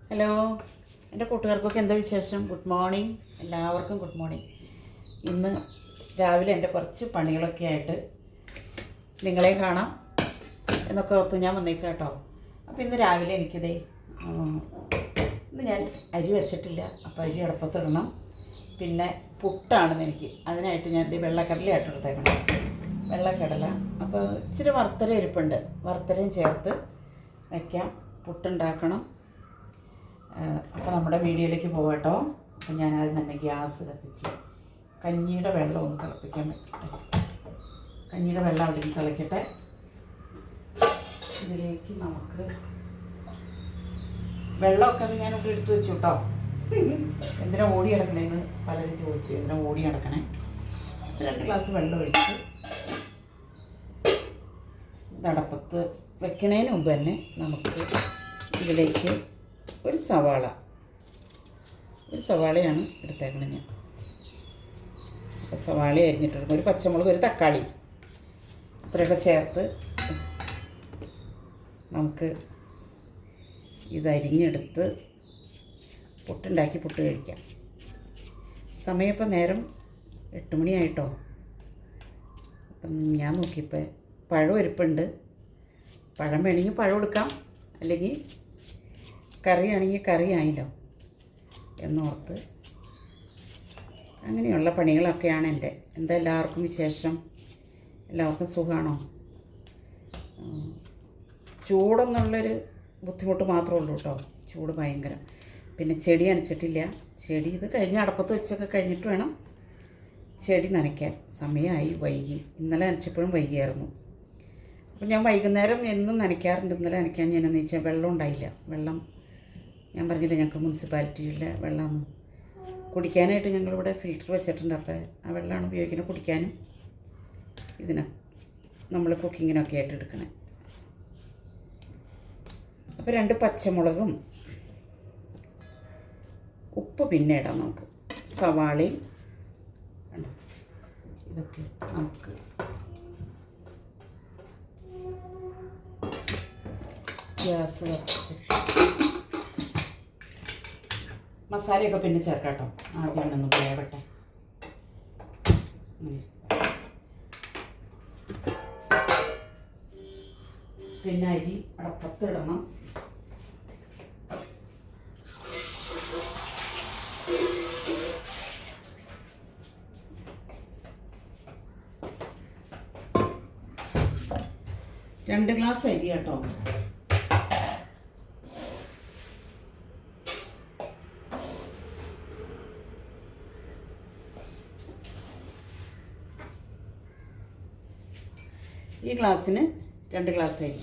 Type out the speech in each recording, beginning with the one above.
Hello, എൻ്റെ കൂട്ടുകാർക്കൊക്കെ എന്താ വിശേഷം? ഗുഡ് മോർണിംഗ്, എല്ലാവർക്കും ഗുഡ് മോർണിംഗ്. ഇന്ന് രാവിലെ എൻ്റെ കുറച്ച് പണികളൊക്കെ ആയിട്ട് നിങ്ങളെ കാണാം എന്നൊക്കെ ഓർത്ത് ഞാൻ വന്നേക്കാം കേട്ടോ. അപ്പോൾ ഇന്ന് രാവിലെ എനിക്കിതേ ഇന്ന് ഞാൻ അരി വെച്ചിട്ടില്ല, അപ്പോൾ അരി അടപ്പത്തിടണം. പിന്നെ പുട്ടാണെന്ന് എനിക്ക്, അതിനായിട്ട് ഞാൻ ഇത് വെള്ളക്കടലയായിട്ട് എടുത്തേക്കണം. വെള്ളക്കടല അപ്പോൾ ഇച്ചിരി വറുത്തര ഇരിപ്പുണ്ട്, വറുത്തരയും ചേർത്ത് വയ്ക്കാം. പുട്ടുണ്ടാക്കണം. അപ്പോൾ നമ്മുടെ വീഡിയോയിലേക്ക് പോകട്ടോ. അപ്പോൾ ഞാനത് തന്നെ ഗ്യാസ് കത്തിച്ച് കഞ്ഞിയുടെ വെള്ളം ഒന്ന് തിളപ്പിക്കാൻ പറ്റട്ടെ. കഞ്ഞിയുടെ വെള്ളം അവിടെ നിന്ന് തിളയ്ക്കട്ടെ. ഇതിലേക്ക് നമുക്ക് വെള്ളമൊക്കെ അത് ഞാനിവിടെ എടുത്തു വെച്ചു കേട്ടോ. എന്തിനാ ഓടി കിടക്കണേന്ന് പലരും ചോദിച്ചു, എന്തിനാ ഓടി കിടക്കണേ. 2 ഗ്ലാസ് വെള്ളം ഒഴിച്ച് തടപ്പത്ത് വെക്കണേന് മുമ്പ് തന്നെ നമുക്ക് ഇതിലേക്ക് ഒരു സവാളയാണ് എടുത്തേക്കണം ഞാൻ. അപ്പോൾ സവാള അരിഞ്ഞിട്ടുണ്ട്, ഒരു പച്ചമുളക്, ഒരു തക്കാളി, അത്രയൊക്കെ ചേർത്ത് നമുക്ക് ഇതരിഞ്ഞെടുത്ത് പുട്ടുണ്ടാക്കി പുട്ട് കഴിക്കാം. സമയം ഇപ്പം നേരം 8 മണിയായിട്ടോ. അപ്പം ഞാൻ നോക്കിയപ്പോൾ പഴം ഇരിപ്പുണ്ട്. പഴം വേണമെങ്കിൽ പഴം എടുക്കാം, അല്ലെങ്കിൽ കറിയാണെങ്കിൽ കറി ആയില്ലോ എന്നോർത്ത് അങ്ങനെയുള്ള പണികളൊക്കെയാണ് എൻ്റെ. എന്താ എല്ലാവർക്കും വിശേഷം? എല്ലാവർക്കും സുഖമാണോ? ചൂടെന്നുള്ളൊരു ബുദ്ധിമുട്ട് മാത്രമേ ഉള്ളൂ കേട്ടോ. ചൂട് ഭയങ്കരം. പിന്നെ ചെടി നനച്ചിട്ടില്ല. ചെടി ഇത് കഴിഞ്ഞ് അടപ്പത്ത് വെച്ചൊക്കെ കഴിഞ്ഞിട്ട് വേണം ചെടി നനയ്ക്കാൻ. സമയമായി, വൈകി. ഇന്നലെ നനച്ചപ്പോഴും വൈകിയായിരുന്നു. അപ്പോൾ ഞാൻ വൈകുന്നേരം എന്നും നനയ്ക്കാറുണ്ട്. ഇന്നലെ നനയ്ക്കാൻ ഞാനെന്ന് വെച്ചാൽ വെള്ളം ഉണ്ടായില്ല. വെള്ളം ഞാൻ പറഞ്ഞില്ല, ഞങ്ങൾക്ക് മുനിസിപ്പാലിറ്റിയിലെ വെള്ളമാണ് കുടിക്കാനായിട്ട് ഞങ്ങളിവിടെ ഫിൽറ്റർ വെച്ചിട്ടുണ്ട്. അപ്പോൾ ആ വെള്ളമാണ് ഉപയോഗിക്കുന്നത് കുടിക്കാനും ഇതിന് നമ്മൾ കുക്കിങ്ങിനൊക്കെ ആയിട്ട് എടുക്കണേ. അപ്പോൾ 2 പച്ചമുളകും, ഉപ്പ് പിന്നെ ഇടാം നമുക്ക്, സവാളയും ഇതൊക്കെ നമുക്ക് ഗ്യാസ് കത്തിച്ച് മസാലയൊക്കെ പിന്നെ ചേർക്കാം കേട്ടോ. ആദ്യം ഒന്ന് വേവട്ടെ. പിന്നെ അരി അടപ്പത്തിടണം. രണ്ട് ഗ്ലാസ് അരി കേട്ടോ. ഈ ഗ്ലാസ്സിന് 2 ഗ്ലാസ് അരി.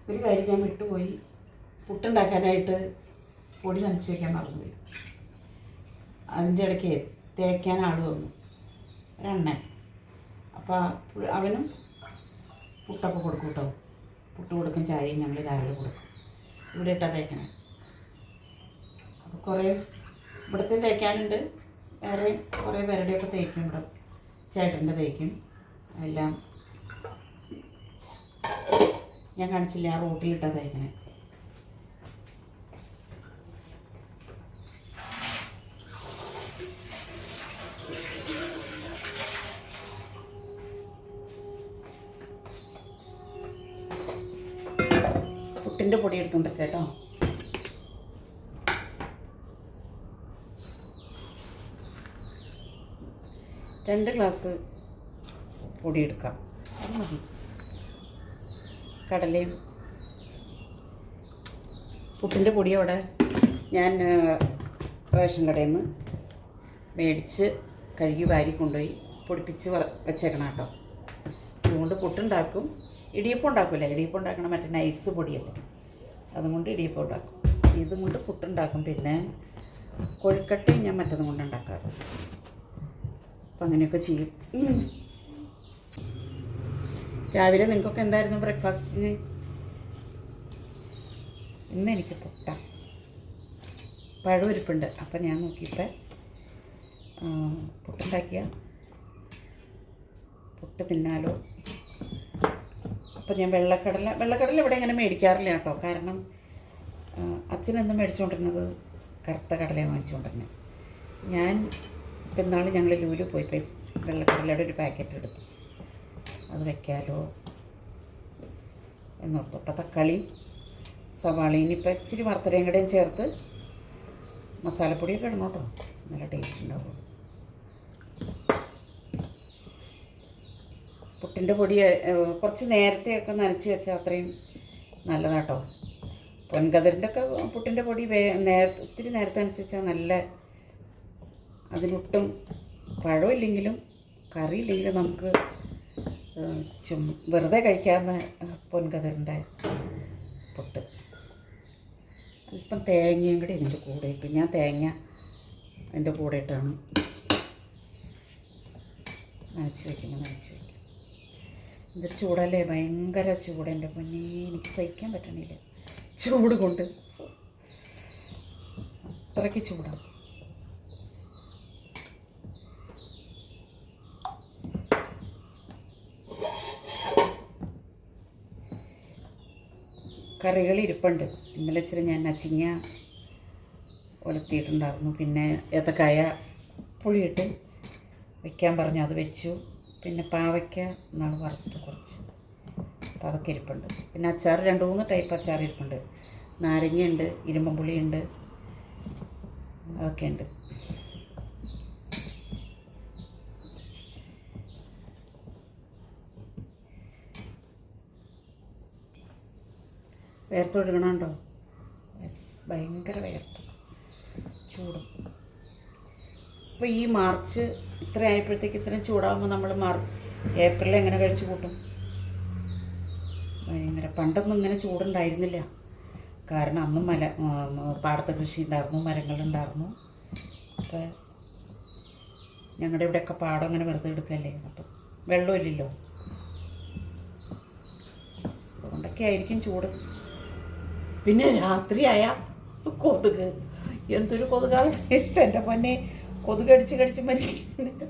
ഒരു കാര്യം ഞാൻ വിട്ടുപോയി, പുട്ടുണ്ടാക്കാനായിട്ട് പൊടി നനച്ച് വയ്ക്കാൻ മറന്നുപോയി. അതിൻ്റെ ഇടയ്ക്ക് തേക്കാൻ ആൾ വന്നു, ഒരണ്ണൻ. അപ്പോൾ അവനും പുട്ടൊക്കെ കൊടുക്കും കേട്ടോ. പുട്ട് കൊടുക്കും, ചായയും ഞങ്ങൾ രാവിലെ കൊടുക്കും. ഇവിടെ ഇട്ടാൽ തേക്കണേ. അപ്പോൾ കുറേ ഇവിടുത്തെ തേക്കാനുണ്ട്, വേറെ കുറേ പേരുടെയൊക്കെ തേക്കും. ഇവിടെ ചേട്ടൻ്റെ തേക്കും എല്ലാം. ഞാൻ കാണിച്ചില്ല, ആ റോട്ടിലിട്ടാ തേക്കണേ. പുട്ടിൻ്റെ പൊടി എടുത്തുകൊണ്ട് കേട്ടോ. രണ്ട് ഗ്ലാസ് പൊടി എടുക്കാം, അത് മതി. കടലയും പുട്ടിൻ്റെ പൊടി അവിടെ ഞാൻ റേഷൻ കടയിൽ നിന്ന് മേടിച്ച് കഴുകി വാരി കൊണ്ടുപോയി പൊടിപ്പിച്ച് വെച്ചേക്കണം കേട്ടോ. അതുകൊണ്ട് പുട്ടുണ്ടാക്കും. ഇടിയപ്പം ഉണ്ടാക്കില്ല, ഇടിയപ്പം ഉണ്ടാക്കണം മറ്റേ നൈസ് പൊടിയല്ലേ, അതുകൊണ്ട് ഇടിയപ്പം ഉണ്ടാക്കും. ഇതും കൊണ്ട് പുട്ടുണ്ടാക്കും. പിന്നെ കൊഴുക്കട്ടയും ഞാൻ മറ്റതും കൊണ്ട് ഉണ്ടാക്കാറ്. അപ്പം അങ്ങനെയൊക്കെ ചെയ്യും. രാവിലെ നിങ്ങൾക്കൊക്കെ എന്തായിരുന്നു ബ്രേക്ക്ഫാസ്റ്റിന്? ഇന്ന് എനിക്ക് പുട്ടാണ്. പഴം ഇരിപ്പുണ്ട്. അപ്പം ഞാൻ നോക്കിയപ്പോൾ പുട്ടുണ്ടാക്കിയ പുട്ട് തിന്നാലോ. അപ്പം ഞാൻ വെള്ളക്കടല ഇവിടെ ഇങ്ങനെ മേടിക്കാറില്ല കേട്ടോ. കാരണം അച്ഛനെന്നും മേടിച്ചുകൊണ്ടിരുന്നത് കറുത്ത കടലയാണ് വാങ്ങിച്ചുകൊണ്ടിരുന്നത്. ഞാൻ ഇപ്പം ഇന്നാൾ ഞങ്ങൾ ലൂല് പോയിപ്പോൾ വെള്ളക്കടലയുടെ ഒരു പാക്കറ്റ് എടുത്തു. അത് വയ്ക്കാമല്ലോ എന്നോർത്തു. അപ്പം തക്കാളിയും സവാളയും ഇനിയിപ്പോൾ ഇച്ചിരി വറുത്തരയും കൂടെയും ചേർത്ത് മസാലപ്പൊടിയൊക്കെ ഇടണം കേട്ടോ, നല്ല ടേസ്റ്റ് ഉണ്ടാവുള്ളൂ. പുട്ടിൻ്റെ പൊടി കുറച്ച് നേരത്തെയൊക്കെ നനച്ച് വെച്ചാൽ അത്രയും നല്ലതാട്ടോ. പൊൻകതിരിൻ്റെ ഒക്കെ പുട്ടിൻ്റെ പൊടി ഒത്തിരി നേരത്തെ നനച്ച് വെച്ചാൽ നല്ല, അതിനൊട്ടും പഴമില്ലെങ്കിലും കറിയില്ലെങ്കിലും നമുക്ക് വെറുതെ കഴിക്കാവുന്ന പൊൻകതിരിൻ്റെ പുട്ട്. അല്പം തേങ്ങയും കൂടി ഇതിൻ്റെ കൂടെ ഇട്ട്, ഞാൻ തേങ്ങ അതിൻ്റെ കൂടെ ഇട്ടാണ് നനച്ച് വയ്ക്കും. ഇതൊരു ചൂടല്ലേ, ഭയങ്കര ചൂട്. എൻ്റെ പൊന്നേ, എനിക്ക് സഹിക്കാൻ പറ്റണില്ല ചൂട് കൊണ്ട്. അത്രയ്ക്ക് ചൂടാണ്. കറികൾ ഇരിപ്പുണ്ട്. ഇന്നലെ ഇച്ചിരി ഞാൻ അച്ചിങ്ങ ഒലത്തിയിട്ടുണ്ടായിരുന്നു. പിന്നെ ഏത്തക്കായ പുളിയിട്ട് വയ്ക്കാൻ പറഞ്ഞു, അത് വെച്ചു. പിന്നെ പാവയ്ക്ക എന്നാൾ വറുത്തു കുറച്ച്, അപ്പോൾ അതൊക്കെ ഇരിപ്പുണ്ട്. പിന്നെ അച്ചാർ 2-3 ടൈപ്പ് അച്ചാർ ഇരിപ്പുണ്ട്. നാരങ്ങയുണ്ട്, ഇരുമ്പുളിയുണ്ട്, അതൊക്കെ ഉണ്ട്. വേർത്തൊഴുകണുണ്ടോ? ഭയങ്കര വേർപ്പ്, ചൂടും. ഇപ്പോൾ ഈ മാർച്ച് ഇത്ര ആയപ്പോഴത്തേക്ക് ഇത്രയും ചൂടാകുമ്പോൾ നമ്മൾ ഏപ്രിൽ എങ്ങനെ കഴിച്ചു കൂട്ടും? ഭയങ്കര. പണ്ടൊന്നും ഇങ്ങനെ ചൂടുണ്ടായിരുന്നില്ല. കാരണം അന്നും പാടത്ത് കൃഷി ഉണ്ടായിരുന്നു, മരങ്ങളുണ്ടായിരുന്നു. അപ്പോൾ ഞങ്ങളുടെ ഇവിടെയൊക്കെ പാടം അങ്ങനെ വെറുതെ എടുക്കല്ലേ, അപ്പം വെള്ളമില്ലല്ലോ, അതുകൊണ്ടൊക്കെ ആയിരിക്കും ചൂട്. പിന്നെ രാത്രിയായ കൊതുക്, എന്തൊരു കൊതുകാണ് ശേഷിച്ച്. എൻ്റെ പൊന്നെ, കൊതുക് കടിച്ച് മനുഷ്യൻ്റെ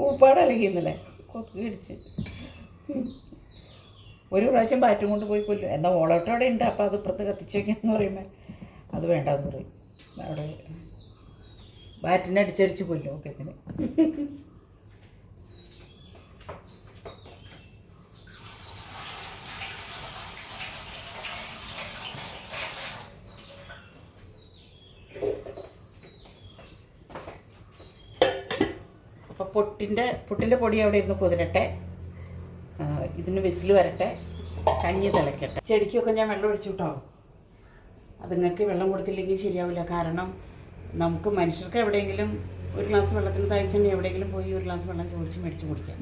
ഊപ്പാടലകിയെന്നല്ലേ കൊതുക് കടിച്ച്. ഒരു പ്രാവശ്യം ബാറ്റും കൊണ്ട് പോയി കൊല്ലും. എന്നാൽ ഓളോട്ടോ അവിടെ ഉണ്ട്, അപ്പോൾ അത് ഇപ്പുറത്ത് കത്തിച്ച് വയ്ക്കാമെന്ന് പറയുമ്പോൾ അത് വേണ്ടാന്ന് പറയും. അവിടെ ബാറ്റിനെ അടിച്ചടിച്ച് കൊല്ലും. ഓക്കെ, ഇതിന് അപ്പോൾ പുട്ടിൻ്റെ പൊടി അവിടെ ഇരുന്ന് കുതിരട്ടെ, ഇതിന് വിസിൽ വരട്ടെ, കഞ്ഞി തിളയ്ക്കട്ടെ. ചെടിക്കൊക്കെ ഞാൻ വെള്ളം ഒഴിച്ചു കേട്ടോ. അതുങ്ങൾക്ക് വെള്ളം കൊടുത്തില്ലെങ്കിൽ ശരിയാവില്ല. കാരണം നമുക്ക് മനുഷ്യർക്ക് എവിടെയെങ്കിലും ഒരു ഗ്ലാസ് വെള്ളത്തിന് തയ്ച്ചുണ്ടെങ്കിൽ എവിടെയെങ്കിലും പോയി ഒരു ഗ്ലാസ് വെള്ളം ചോദിച്ച് മേടിച്ച് കുടിക്കാം.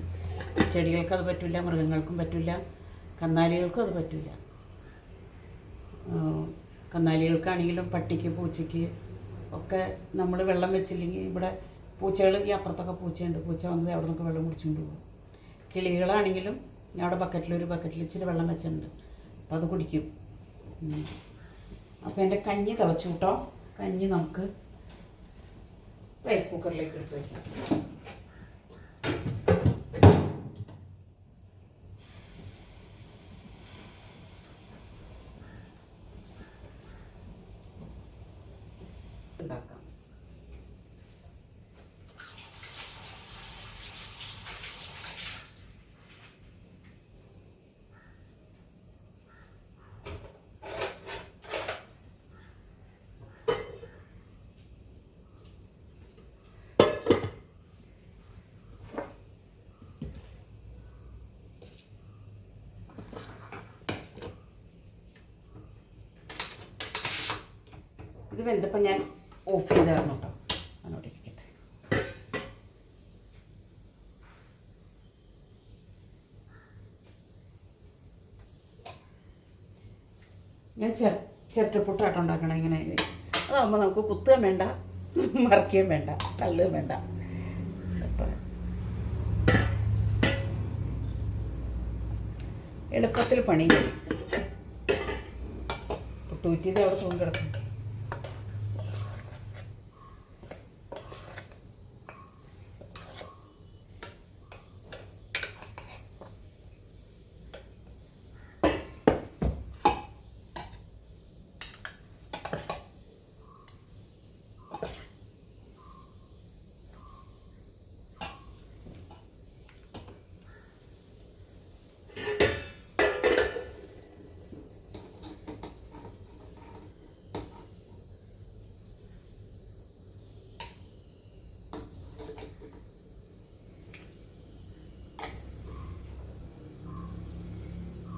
ചെടികൾക്ക് അത് പറ്റില്ല, മൃഗങ്ങൾക്കും പറ്റില്ല, കന്നാലികൾക്കും അത് പറ്റില്ല. കന്നാലികൾക്കാണെങ്കിലും പട്ടിക്ക് പൂച്ചയ്ക്ക് ഒക്കെ നമ്മൾ വെള്ളം വെച്ചില്ലെങ്കിൽ, ഇവിടെ പൂച്ചകൾ ഈ അപ്പുറത്തൊക്കെ പൂച്ചയുണ്ട്, പൂച്ച വന്നത് അവിടെ നിന്നൊക്കെ വെള്ളം കുടിച്ചുകൊണ്ട് പോകും. കിളികളാണെങ്കിലും ഞാൻ അവിടെ ബക്കറ്റിൽ ഇച്ചിരി വെള്ളം വെച്ചിട്ടുണ്ട്, അപ്പോൾ അത് കുടിക്കും. അപ്പോൾ എൻ്റെ കഞ്ഞി തിളച്ചു കേട്ടോ. കഞ്ഞി നമുക്ക് റൈസ് കുക്കറിലേക്ക് എടുത്ത് വയ്ക്കാം. ഉണ്ടാക്കാം. ഇത് വെന്തപ്പോൾ ഞാൻ ഓഫ് ചെയ്തായിരുന്നു കേട്ടോ, അതിനോട് ഇരിക്കട്ടെ. ഞാൻ ചിരട്ടപ്പുട്ടാട്ടം ഉണ്ടാക്കണം ഇങ്ങനെ. അതാകുമ്പോൾ നമുക്ക് കുത്തുകയും വേണ്ട, മറിക്കുകയും വേണ്ട, തള്ളുകയും വേണ്ട. അപ്പം എളുപ്പത്തിൽ പണി ചെയ്യും. പുട്ടൂറ്റിയത് അവിടെ തൂങ്ങി കിടക്കും.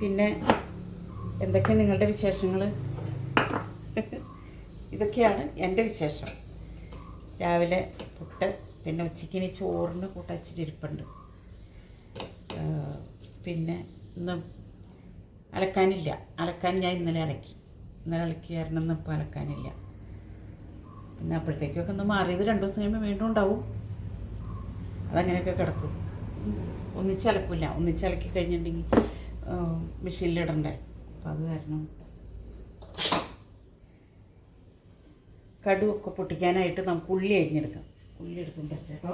പിന്നെ എന്തൊക്കെയാണ് നിങ്ങളുടെ വിശേഷങ്ങൾ? ഇതൊക്കെയാണ് എൻ്റെ വിശേഷം. രാവിലെ പുട്ട്, പിന്നെ ഉച്ചയ്ക്കിനി ചോറിന് കൂട്ടച്ചിട്ട് ഇരിപ്പുണ്ട്. പിന്നെ ഇന്ന് അലക്കാനില്ല. അലക്കാൻ ഞാൻ ഇന്നലെ അലക്കിയായിരുന്നു. ഇന്ന് ഇപ്പോൾ അലക്കാനില്ല. പിന്നെ അപ്പോഴത്തേക്കൊക്കെ ഒന്ന് മാറിയത് 2 ദിവസം കഴിയുമ്പോൾ വീണ്ടും ഉണ്ടാവും. അതങ്ങനെയൊക്കെ കിടക്കും. ഒന്നിച്ചലക്കില്ല. ഒന്നിച്ചലക്കി കഴിഞ്ഞിട്ടുണ്ടെങ്കിൽ മെഷീനിലിടണ്ടേ. അപ്പം അത് കാരണം കടുവൊക്കെ പൊട്ടിക്കാനായിട്ട് നമുക്ക് ഉള്ളി അരിഞ്ഞെടുക്കാം. ഉള്ളി എടുത്തുകൊണ്ട് കേട്ടോ.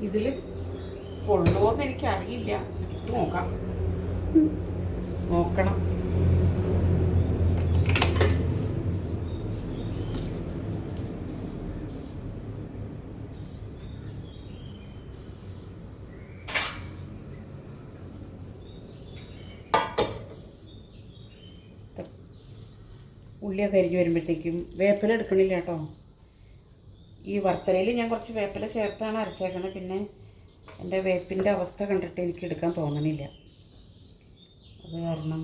ഇതിൽ കൊള്ളുമോയെന്ന് എനിക്കറിയില്ല. നോക്കണം. ഉള്ളിയൊക്കെ അരിഞ്ഞ് വരുമ്പോഴത്തേക്കും വേപ്പില എടുക്കണില്ല കേട്ടോ. ഈ വറുത്തലയിൽ ഞാൻ കുറച്ച് വേപ്പില ചേർത്താണ് അരച്ചേക്കണത്. പിന്നെ എൻ്റെ വേപ്പിൻ്റെ അവസ്ഥ കണ്ടിട്ട് എനിക്ക് എടുക്കാൻ തോന്നണില്ല. അത് കാരണം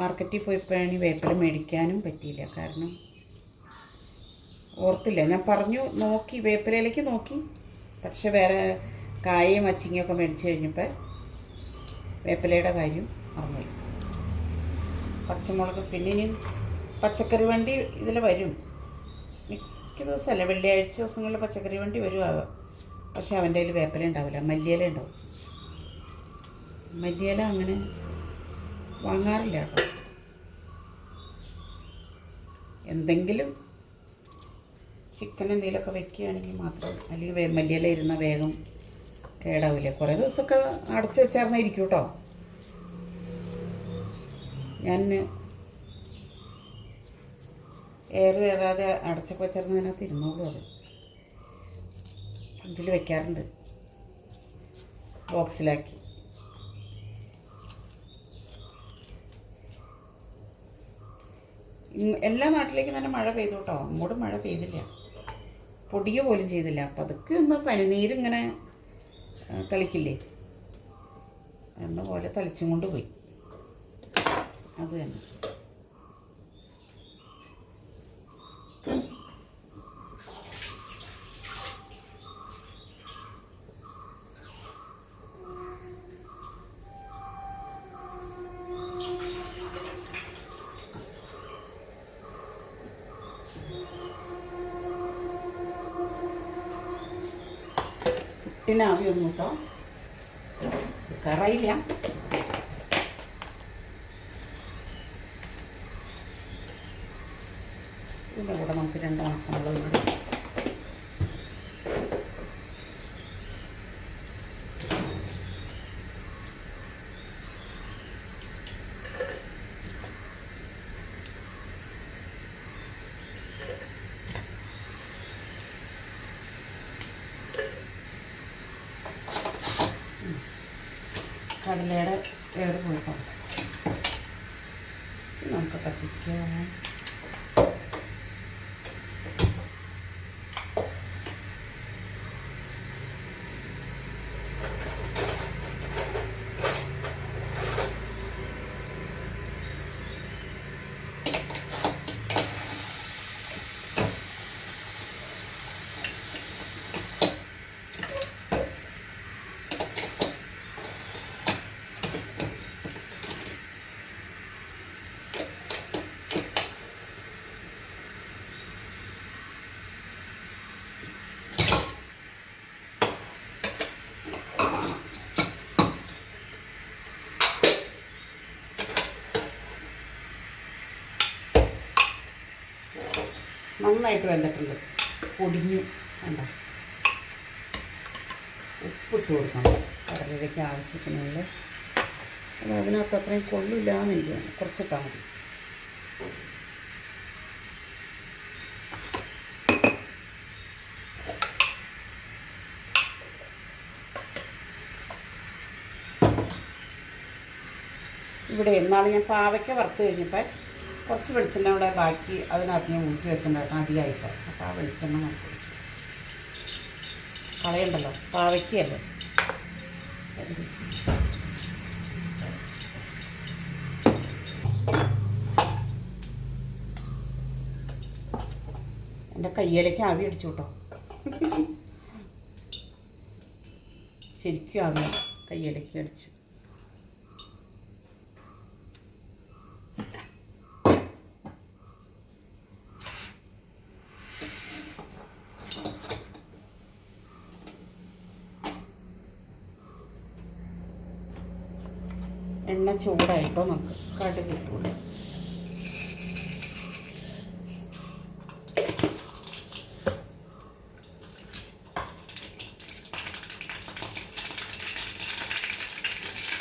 മാർക്കറ്റിൽ പോയപ്പോഴാണ് വേപ്പില മേടിക്കാനും പറ്റിയില്ല. കാരണം ഓർത്തില്ല. ഞാൻ നോക്കി, വേപ്പിലയിലേക്ക് നോക്കി. പക്ഷെ വേറെ കായയും അച്ചിങ്ങയൊക്കെ മേടിച്ച് കഴിഞ്ഞപ്പോൾ വേപ്പിലയുടെ കാര്യം മറന്നുപോയി. പച്ചമുളക്, പിന്നെ ഇനി പച്ചക്കറി വണ്ടി ഇതിൽ വരും. മിക്ക ദിവസമല്ല, വെള്ളിയാഴ്ച ദിവസങ്ങളിൽ പച്ചക്കറി വണ്ടി വരുമാകാം. പക്ഷെ അവൻ്റെ കയ്യിൽ വേപ്പില ഉണ്ടാവില്ല, മല്ലിയില ഉണ്ടാവും. മല്ലിയില അങ്ങനെ വാങ്ങാറില്ല കേട്ടോ. എന്തെങ്കിലും ചിക്കൻ എന്തെങ്കിലുമൊക്കെ വെക്കുകയാണെങ്കിൽ മാത്രം. അല്ലെങ്കിൽ മല്ലിയില ഇരുന്ന വേഗം കേടാവില്ല. കുറേ ദിവസമൊക്കെ അടച്ചു വെച്ചാർന്നാൽ ഇരിക്കും കേട്ടോ. ഞാൻ എയർ കയറാതെ അടച്ചൊക്കെ വെച്ചിരുന്നതിനകത്ത് ഇരുന്നോളൂ. അത് ഫ്രിഡ്ജിൽ വെക്കാറുണ്ട്, ബോക്സിലാക്കി. എല്ലാ നാട്ടിലേക്കും തന്നെ മഴ പെയ്തു കേട്ടോ. അങ്ങോട്ടും മഴ പെയ്തില്ല, പൊടിയ പോലും ചെയ്തില്ല. അപ്പം അതൊക്കെ ഒന്ന് പനിനീരിങ്ങനെ തളിക്കില്ലേ എന്ന പോലെ തളിച്ചും കൊണ്ട് പോയി. അത് തന്നെ. പുട്ടിന് ആവി ഒന്നും കേട്ടോ കറയില്ല. ഇതിൻ്റെ കൂടെ നമുക്ക് 2 ഉണക്കമുളക് കൂടി കടലയുടെ ഏറ് പോയിട്ടോ. നമുക്ക് കത്തിക്കാം. നന്നായിട്ട് വെന്തിട്ടുണ്ട്, പൊടിഞ്ഞു. വേണ്ട, ഉപ്പിട്ട് കൊടുക്കണം കടലയ്ക്ക് ആവശ്യത്തിനുള്ള. അത് അതിനകത്ത് അത്രയും കൊള്ളില്ല എന്ന് എനിക്ക് തോന്നുന്നു, കുറച്ചിട്ടാൽ മതി. ഇവിടെ എന്നാണ് ഞാൻ പാവയ്ക്ക വറുത്ത് കഴിഞ്ഞപ്പോൾ കുറച്ച് വെളിച്ചെണ്ണ ഇവിടെ ബാക്കി അതിനകത്ത് ഞാൻ ഊറ്റി വെച്ചിട്ടുണ്ടായിരുന്നു അധികമായിട്ട്. അപ്പോൾ ആ വെളിച്ചെണ്ണ നമുക്ക് കളയണ്ടല്ലോ, പാവയ്ക്കല്ലേ. എൻ്റെ കയ്യിലേക്ക് ആവി അടിച്ചു കേട്ടോ, ശരിക്കും ആവി കയ്യിലേക്ക് അടിച്ചു. എണ്ണ ചൂടായിട്ടോ നമുക്ക് കടുക് ഇട്ടുള്ളൂ.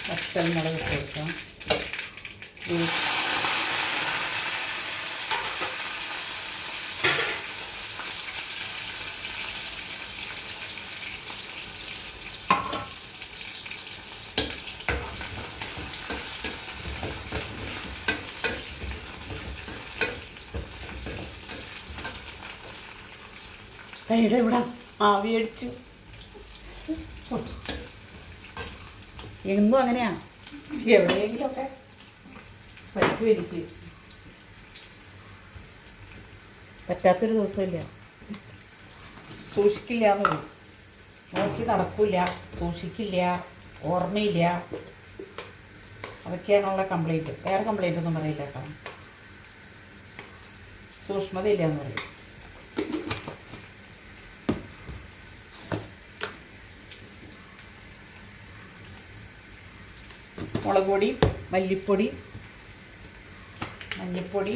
പച്ചമുളക് ഇട്ട് കൊടുക്കാം. കൈയുടെ ഇവിടെ ആവി അടിച്ചു. എന്നും അങ്ങനെയാ, എവിടെയെങ്കിലുമൊക്കെ പറ്റും. എനിക്ക് പറ്റാത്തൊരു ദിവസമില്ല. സൂക്ഷിക്കില്ല എന്ന് നോക്കി നടക്കില്ല, സൂക്ഷിക്കില്ല, ഓർമ്മയില്ല. അതൊക്കെയാണുള്ള കംപ്ലൈൻറ്റ്. വേറെ കംപ്ലൈൻ്റ് ഒന്നും പറയില്ല കേട്ടോ. സൂക്ഷ്മതയില്ല എന്ന് പറയും. മുളക് പൊടി, മല്ലിപ്പൊടി, മഞ്ഞൾപ്പൊടി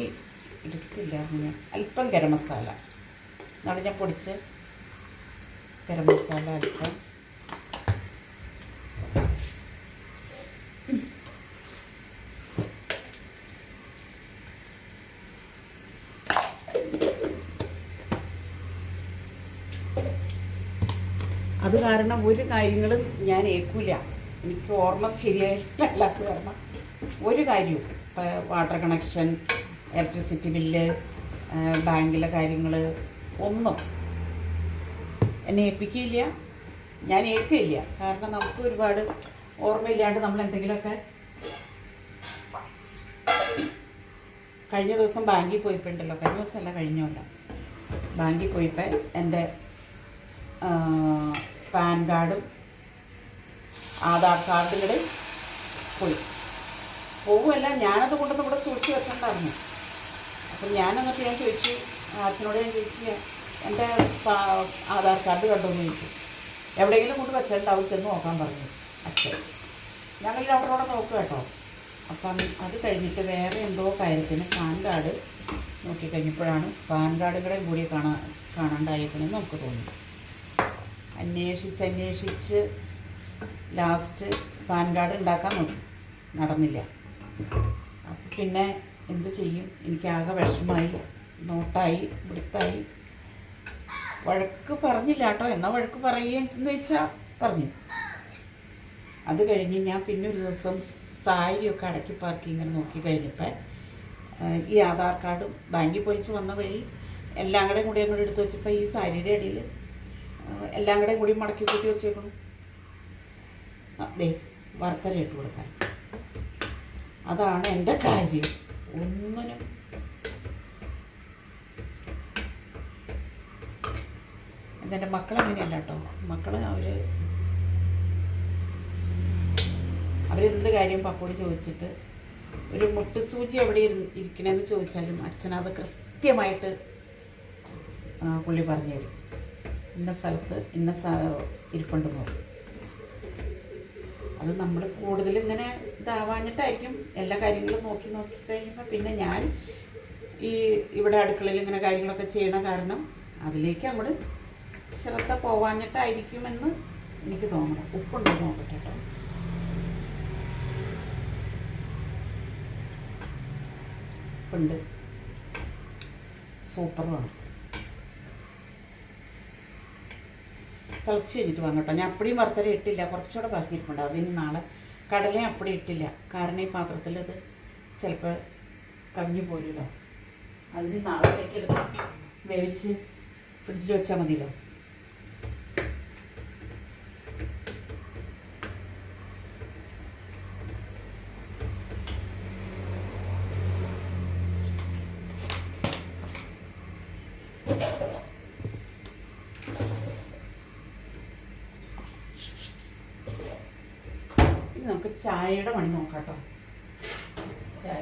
എടുത്തില്ലായിരുന്നു ഞാൻ. അല്പം ഗരം മസാല എന്നാണ് ഞാൻ പൊടിച്ച്. ഗരം മസാല അല്പം. അത് കാരണം ഒരു കാര്യങ്ങളും ഞാൻ ഏൽക്കില്ല. എനിക്ക് ഓർമ്മ ശരിയായില്ലാത്ത കാരണം ഒരു കാര്യവും, ഇപ്പോൾ വാട്ടർ കണക്ഷൻ, ഇലക്ട്രിസിറ്റി ബില്ല്, ബാങ്കിലെ കാര്യങ്ങൾ ഒന്നും എന്നെ ഏൽപ്പിക്കില്ല. ഞാൻ ഏൽക്കില്ല. കാരണം നമുക്ക് ഒരുപാട് ഓർമ്മയില്ലാണ്ട് നമ്മൾ എന്തെങ്കിലുമൊക്കെ. കഴിഞ്ഞ ദിവസം ബാങ്കിൽ പോയപ്പോണ്ടല്ലോ, കഴിഞ്ഞ ദിവസമല്ല കഴിഞ്ഞല്ല, ബാങ്കിൽ പോയപ്പോൾ എൻ്റെ പാൻ കാർഡും ആധാർ കാർഡും കൂടെ പോവുമല്ല, ഞാനത് കൊണ്ടൊന്നും ഇവിടെ സൂക്ഷിച്ച് വെച്ചിട്ടുണ്ടായിരുന്നു. അപ്പം ഞാൻ ചോദിച്ചു, അച്ഛനോട് ഞാൻ ചോദിച്ചു, എൻ്റെ ആധാർ കാർഡ് കണ്ടോന്ന് ചോദിച്ചു. എവിടെയെങ്കിലും കൊണ്ട് വെച്ചിട്ടുണ്ടാവും, ചെന്ന് നോക്കാൻ പറഞ്ഞു അച്ഛൻ. ഞങ്ങളിൽ അവരോടെ നോക്കുക കേട്ടോ. അപ്പം അത് കഴിഞ്ഞിട്ട് വേറെ എന്തോ കാര്യത്തിന് പാൻ കാർഡ് നോക്കിക്കഴിഞ്ഞപ്പോഴാണ് പാൻ കാർഡുകളെ കൂടി കാണാണ്ടായിരിക്കണമെന്ന് നമുക്ക് തോന്നി. അന്വേഷിച്ച് ലാസ്റ്റ് പാൻ കാർഡ് ഉണ്ടാക്കാൻ നോക്കി, നടന്നില്ല. അപ്പം പിന്നെ എന്ത് ചെയ്യും, എനിക്കാകെ വിഷമമായി, നോട്ടായി, വൃത്തായി. വഴക്ക് പറഞ്ഞില്ല കേട്ടോ, എന്നാൽ വഴക്ക് പറയുകയെന്ന് വെച്ചാൽ പറഞ്ഞു. അത് കഴിഞ്ഞ് ഞാൻ പിന്നെ ഒരു ദിവസം സാരിയൊക്കെ അടക്കി പാർക്കി ഇങ്ങനെ നോക്കി കഴിഞ്ഞപ്പോൾ ഈ ആധാർ കാർഡും ബാങ്കിൽ പോയിച്ച് വന്ന വഴി എല്ലാം കൂടി അങ്ങോട്ട് എടുത്ത് വെച്ചപ്പോൾ ഈ സാരിയുടെ ഇടയിൽ എല്ലാം കൂടി മടക്കി കൂട്ടി വെച്ചേക്കണം. ദേ വറുത്തര ഇട്ട് കൊടുക്കാൻ. അതാണ് എൻ്റെ കാര്യം. ഒന്നിനും ഇതെൻ്റെ മക്കളങ്ങനെയല്ല കേട്ടോ. മക്കൾ അവരെന്ത് കാര്യം പപ്പോട് ചോദിച്ചിട്ട് ഒരു മുട്ടുസൂചി എവിടെ ഇരിക്കണമെന്ന് ചോദിച്ചാലും അച്ഛനത് കൃത്യമായിട്ട് പുള്ളി പറഞ്ഞു തരും. ഇന്ന സ്ഥലത്ത് ഇന്ന ഇരിപ്പുണ്ടെന്ന് പറയും. അത് നമ്മൾ കൂടുതലും ഇങ്ങനെ ഇതാവാഞ്ഞിട്ടായിരിക്കും. എല്ലാ കാര്യങ്ങളും നോക്കി കഴിയുമ്പോൾ പിന്നെ ഞാൻ ഈ ഇവിടെ അടുക്കളയിൽ ഇങ്ങനെ കാര്യങ്ങളൊക്കെ ചെയ്യണ കാരണം അതിലേക്ക് നമ്മൾ ശ്രദ്ധ പോവാഞ്ഞിട്ടായിരിക്കുമെന്ന് എനിക്ക് തോന്നണം. ഉപ്പുണ്ടോ നോക്കട്ടെ കേട്ടോ. ഉപ്പുണ്ട്, സൂപ്പറുമാണ്. തിളച്ച് കഴിഞ്ഞിട്ട് വാങ്ങ കേട്ടോ. ഞാൻ അപ്പടിയും വറുത്തര ഇട്ടില്ല, കുറച്ചുകൂടെ ബാക്കിയിരിപ്പുണ്ട്. അതിന് നാളെ കടലയും അപ്പടി ഇട്ടില്ല, കാരണം ഈ പാത്രത്തിൽ ഇത് ചിലപ്പോൾ കഞ്ഞി പോരുമല്ലോ. അതിന് നാളത്തേക്ക് എടുത്ത് വേവിച്ച് ഫ്രിഡ്ജിൽ വെച്ചാൽ മതിയല്ലോ. നമുക്ക് ചായയുടെ പണി നോക്കാം കേട്ടോ. ചായ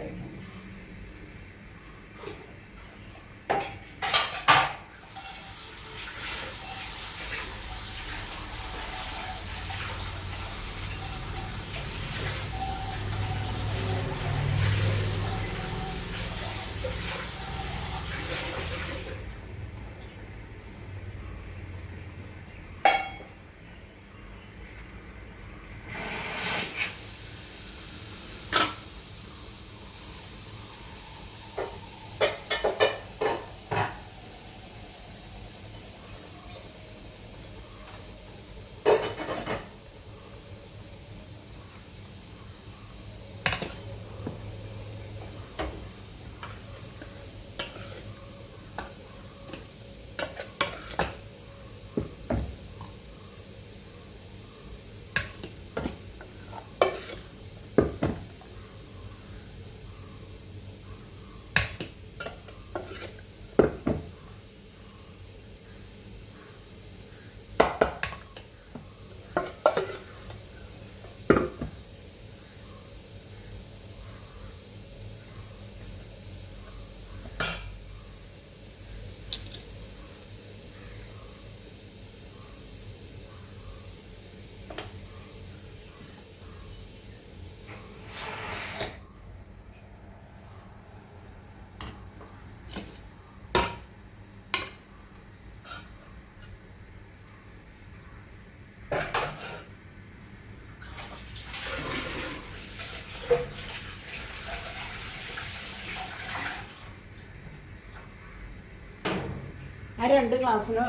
ആ 2 ഗ്ലാസ്സിന്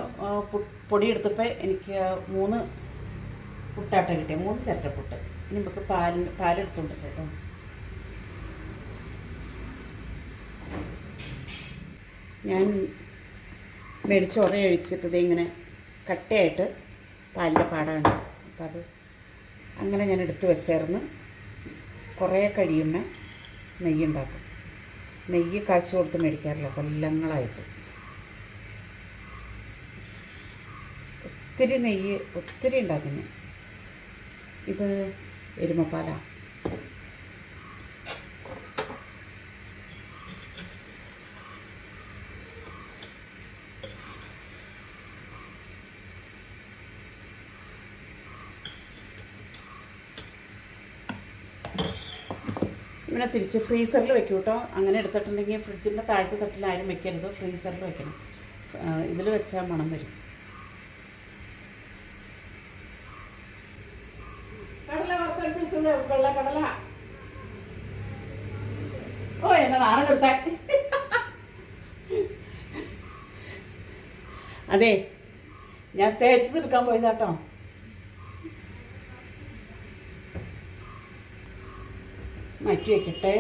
പൊടി എടുത്തപ്പോൾ എനിക്ക് 3 പുട്ടാട്ട കിട്ടിയ 3 ചിരട്ടപ്പുട്ട്. ഇനി നമുക്ക് പാലെടുത്തുകൊണ്ട് കേട്ടോ. ഞാൻ മേടിച്ച ഉടനെ ഒഴിച്ചിട്ടത് ഇങ്ങനെ കട്ടയായിട്ട് പാലിൻ്റെ പാടാണ്. അപ്പം അത് അങ്ങനെ ഞാൻ എടുത്ത് വെച്ചേർന്ന് കുറേ കഴിയുമ്പോൾ നെയ്യ് ഉണ്ടാക്കും. നെയ്യ് കാശ് കൊടുത്ത് മേടിക്കാറില്ല, കൊല്ലങ്ങളായിട്ട്. ഒത്തിരി നെയ്യ് ഒത്തിരി ഉണ്ടാക്കുന്നു. ഇത് എരുമപ്പാലാണ്. ഇങ്ങനെ തിരിച്ച് ഫ്രീസറിൽ വെക്കും കേട്ടോ. അങ്ങനെ എടുത്തിട്ടുണ്ടെങ്കിൽ ഫ്രിഡ്ജിൻ്റെ താഴത്തെ തട്ടിൽ ആരും വെക്കരുത്, ഫ്രീസറിൽ വെക്കണം. ഇതിൽ വെച്ചാൽ മണം വരും. വെള്ളക്കടല. ഓ എന്നെ നാണം കൊടുത്താ. അതെ, ഞാൻ തേച്ച് തീർക്കാൻ പോയതാട്ടോ. മാറ്റി വയ്ക്കട്ടെ.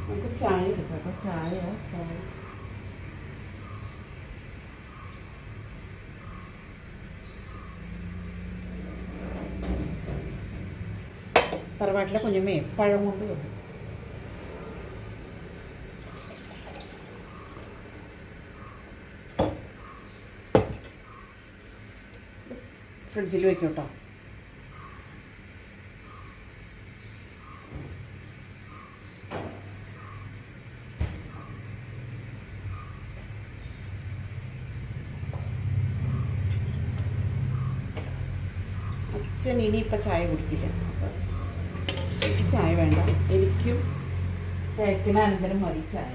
നമുക്ക് ചായ എടുക്കാം കേട്ടോ. ചായ തറവാട്ടിലെ കുഞ്ഞമ്മേ പഴം കൊണ്ട് വന്നു. ഫ്രിഡ്ജിൽ വെക്കും കേട്ടോ. അച്ഛൻ ഇനിയിപ്പോൾ ചായ കുടിക്കില്ല, അപ്പോൾ ചായ വേണ്ട, എനിക്കും തേക്കിന് അനന്തരം മതി ചായ.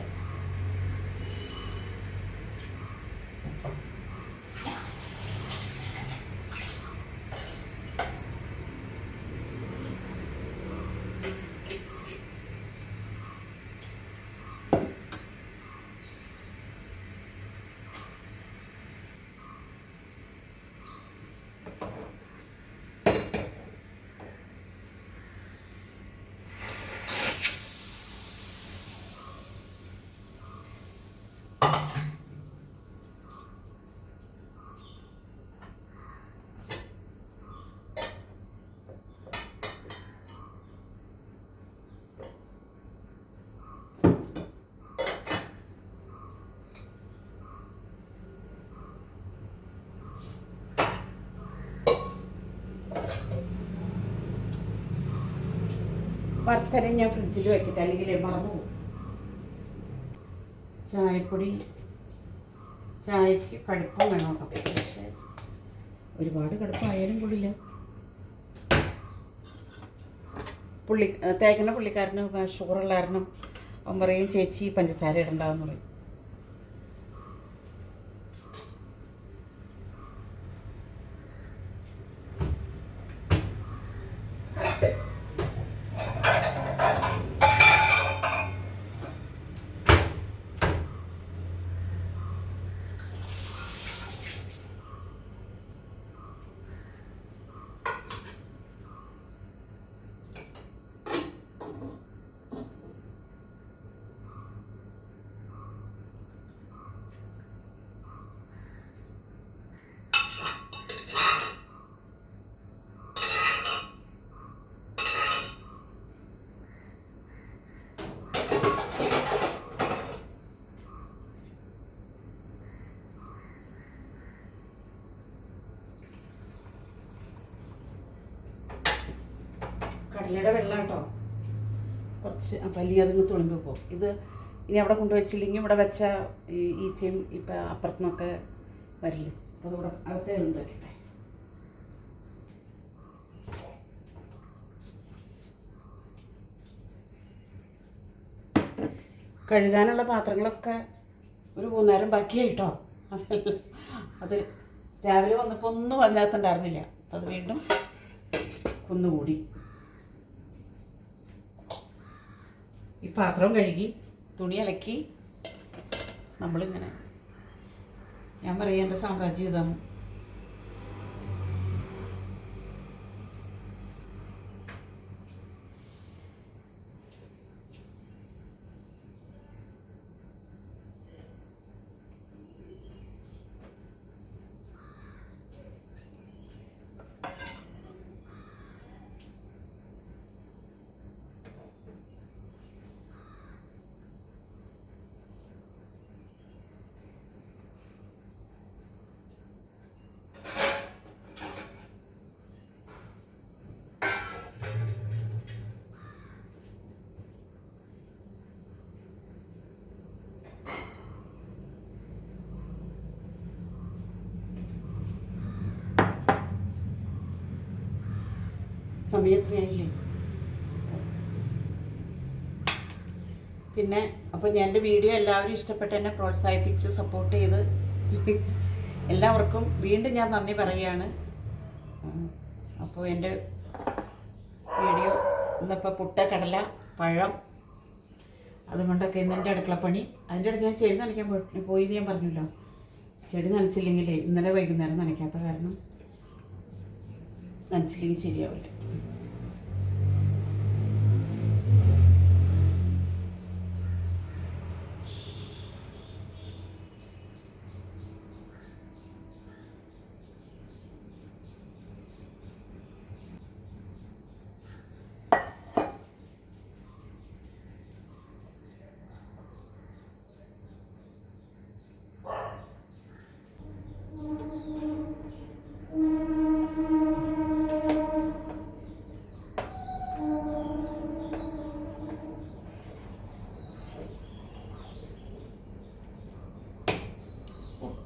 വറുത്തരെ ഞാൻ ഫ്രിഡ്ജിൽ വെക്കട്ടെ, അല്ലെങ്കിൽ മറന്നു പോകും. ചായപ്പൊടി, ചായക്ക് കടുപ്പം വേണം കേട്ടോ, പക്ഷേ ഒരുപാട് കടുപ്പമായാലും കൊള്ളില്ല. തേക്കുന്ന പുള്ളിക്കാരന് ഷുഗറുള്ള കാരണം അവൻ പറയും ചേച്ചി പഞ്ചസാര ഇടണ്ടാവെന്ന് പറയും. കടലയുടെ വെള്ളം കേട്ടോ, കുറച്ച് വലിയ അതിന് തുളുമ്പി പോകും. ഇത് ഇനി അവിടെ കൊണ്ടുവച്ചില്ലെങ്കിൽ ഇവിടെ വെച്ച ഈച്ചയും ഇപ്പം അപ്പുറത്തുനിന്നൊക്കെ വരില്ല. അപ്പോൾ അതിവിടെ അകത്തേ ഉണ്ട് വയ്ക്കട്ടെ. കഴുകാനുള്ള പാത്രങ്ങളൊക്കെ ഒരു 3 നേരം ബാക്കിയായിട്ടോ. അത് രാവിലെ വന്നപ്പോൾ ഒന്നും അതിനകത്തുണ്ടായിരുന്നില്ല. അപ്പം അത് വീണ്ടും കുന്നുകൂടി. ഈ പാത്രം കഴുകി തുണി അലക്കി നമ്മളിങ്ങനെ, ഞാൻ പറയാം എൻ്റെ സാമ്രാജ്യം ഇതാണ്. സമയത്തിനായില്ലേ. പിന്നെ അപ്പോൾ ഞാൻ എൻ്റെ വീഡിയോ എല്ലാവരും ഇഷ്ടപ്പെട്ട് എന്നെ പ്രോത്സാഹിപ്പിച്ച് സപ്പോർട്ട് ചെയ്ത് എല്ലാവർക്കും വീണ്ടും ഞാൻ നന്ദി പറയുകയാണ്. അപ്പോൾ എൻ്റെ വീഡിയോ ഇന്നിപ്പോൾ പുട്ട്, കടല, പഴം അതുകൊണ്ടൊക്കെ ഇന്ന് എൻ്റെ അടുക്കളപ്പണി. അതിൻ്റെ ഇടയ്ക്ക് ഞാൻ ചെടി നനയ്ക്കാൻ പോയി ഞാൻ പറഞ്ഞല്ലോ. ചെടി നനച്ചില്ലെങ്കിൽ ഇന്നലെ വൈകുന്നേരം നനയ്ക്കാത്ത കാരണം നനച്ചില്ലെങ്കിൽ ശരിയാവില്ല.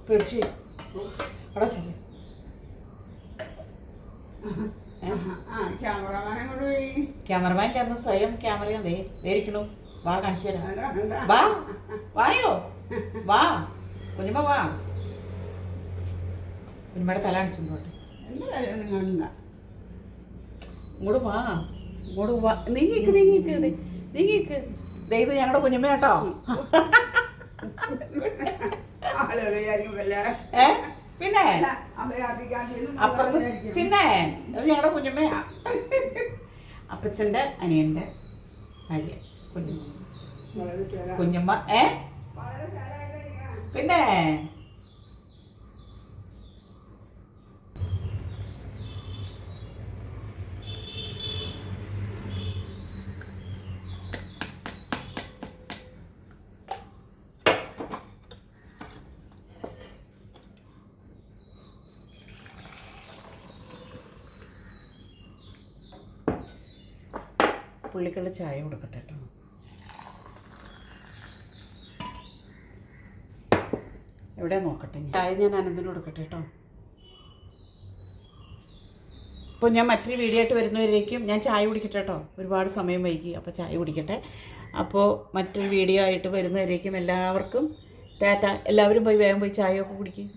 പേടിച്ച് അവിടെ ചെല്ലേ. ക്യാമറ ക്യാമറമാൻ ഇല്ല, അന്ന് സ്വയം ക്യാമറ ഇരിക്കണു. വാ കാണിച്ചു തരാം. വാ വായോ, വാ കുഞ്ഞുമ്മ വാ. കുഞ്ഞുമ്മയുടെ തല കാണിച്ചോട്ടെ. ഇങ്ങോട്ട് വാ, ഇങ്ങോട്ട് വാ. നീങ്ങിക്ക് നീങ്ങിക്ക് നീങ്ങിക്ക്. ഇത് ഞങ്ങളുടെ കുഞ്ഞുമ്മ കേട്ടോ. പിന്നെ അപ്പുറത്ത് പിന്നെ അത് ഞങ്ങളുടെ കുഞ്ഞമ്മയാ. അപ്പച്ചൻ്റെ അനിയൻ്റെ ഭാര്യ കുഞ്ഞമ്മ. പിന്നെ പുള്ളിക്കുള്ള ചായ കൊടുക്കട്ടെ കേട്ടോ. എവിടെ നോക്കട്ടെ, ചായ ഞാൻ അനന്തിന് കൊടുക്കട്ടെ കേട്ടോ. അപ്പോൾ ഞാൻ മറ്റൊരു വീഡിയോ ആയിട്ട് വരുന്നവരേക്കും ഞാൻ ചായ കുടിക്കട്ടെ കേട്ടോ. ഒരുപാട് സമയം വൈകി, അപ്പോൾ ചായ കുടിക്കട്ടെ. അപ്പോൾ മറ്റൊരു വീഡിയോ ആയിട്ട് വരുന്നവരേക്കും എല്ലാവർക്കും ടാറ്റ. എല്ലാവരും പോയി വേഗം പോയി ചായയൊക്കെ കുടിക്കും.